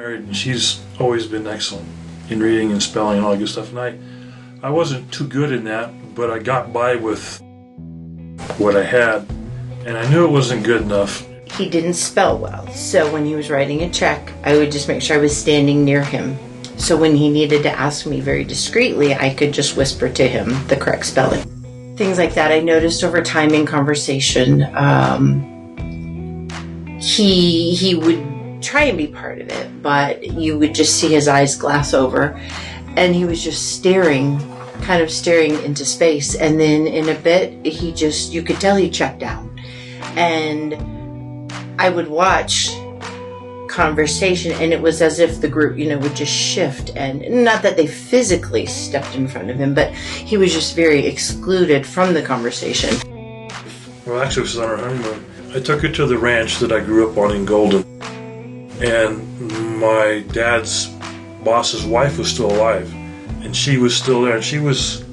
married, and she's always been excellent in reading and spelling and all that good stuff. And I wasn't too good in that, but I got by with what I had, and I knew it wasn't good enough. He didn't spell well, so when he was writing a check, I would just make sure I was standing near him. So when he needed to ask me very discreetly, I could just whisper to him the correct spelling. Things like that I noticed over time in conversation. He would try and be part of it, but you would just see his eyes glass over, and he was just kind of staring into space. And then in a bit, you could tell he checked out. And I would watch conversation, and it was as if the group, would just shift, and not that they physically stepped in front of him, but he was just very excluded from the conversation. Well, actually, it was on our honeymoon. I took her to the ranch that I grew up on in Golden, and my dad's boss's wife was still alive, and she was still there, and she was,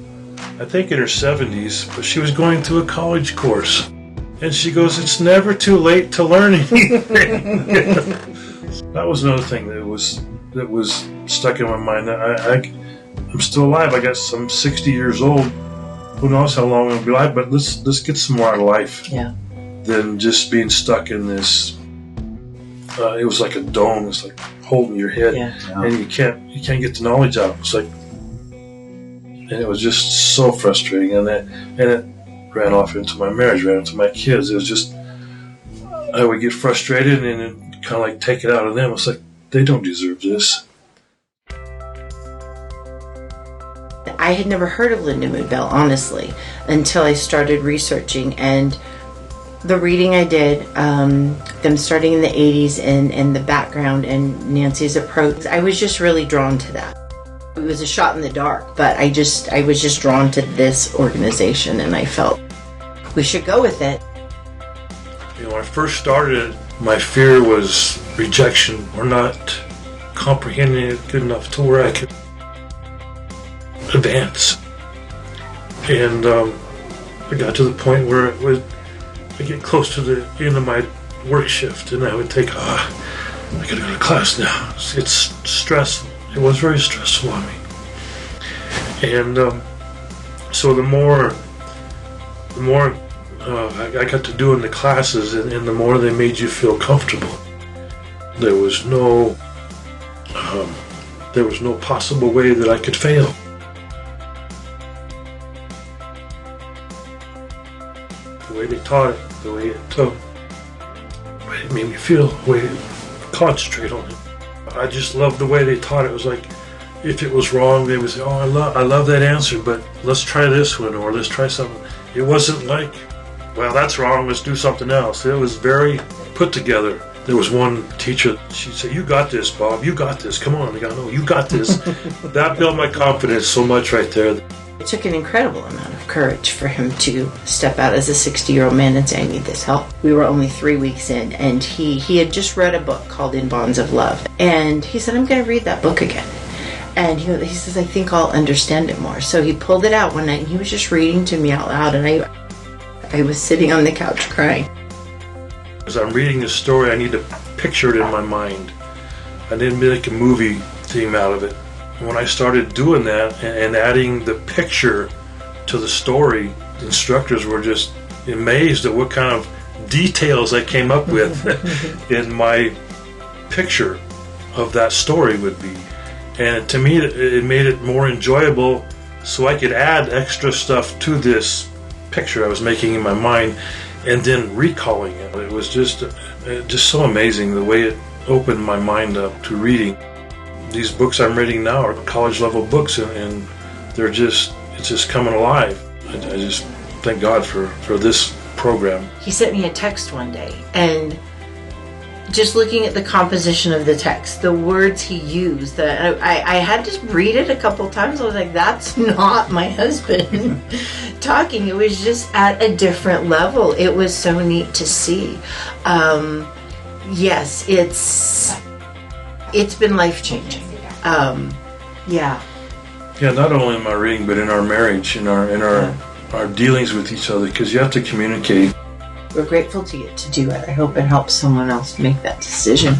I think, in her 70s, but she was going through a college course. And she goes, "It's never too late to learn anything." That was another thing that was stuck in my mind. I'm still alive. I'm 60 years old. Who knows how long I'll be alive? But let's get some more out of life. Yeah. Than just being stuck in this. It was like a dome. It's like holding your head, and you can't get the knowledge out. It's like, and it was just so frustrating. And it ran off into my marriage, ran into my kids. It was just, I would get frustrated and kind of like take it out of them. It's like, they don't deserve this. I had never heard of Lindamood-Bell, honestly, until I started researching, and the reading I did, them starting in the 80s and the background and Nancy's approach, I was just really drawn to that. It was a shot in the dark, but I was just drawn to this organization, and I felt we should go with it. When I first started, my fear was rejection or not comprehending it good enough to where I could advance. And I got to the point where I get close to the end of my work shift, and I would think, I gotta go to class now. It's stressful. It was very stressful on me. And so the more I got to do in the classes, and the more they made you feel comfortable. There was no possible way that I could fail. The way they taught it, the way it made me feel, the way to concentrate on it. I just loved the way they taught it. It was like, if it was wrong, they would say, "Oh, I love that answer, but let's try this one, or let's try something." It wasn't like, "Well, that's wrong, let's do something else." It was very put together. There was one teacher, she'd say, "You got this, Bob, you got this, come on." I go, "No, you got this." That built my confidence so much right there. It took an incredible amount of courage for him to step out as a 60-year-old man and say, "I need this help." We were only 3 weeks in, and he had just read a book called In Bonds of Love. And he said, "I'm going to read that book again." And he says, "I think I'll understand it more." So he pulled it out one night, and he was just reading to me out loud, and I was sitting on the couch crying. As I'm reading this story, I need to picture it in my mind. I didn't make a movie theme out of it. When I started doing that and adding the picture to the story, the instructors were just amazed at what kind of details I came up with in my picture of that story would be. And to me, it made it more enjoyable, so I could add extra stuff to this picture I was making in my mind and then recalling it. It was just so amazing the way it opened my mind up to reading. These books I'm reading now are college level books, and it's just coming alive. I just thank God for this program. He sent me a text one day, and just looking at the composition of the text, the words he used, I had to read it a couple times. I was like, that's not my husband talking. It was just at a different level. It was so neat to see. Yes, it's been life-changing. Yeah, not only in my reading, but in our marriage, in our dealings with each other, because you have to communicate. We're grateful to get to do it. I hope it helps someone else make that decision.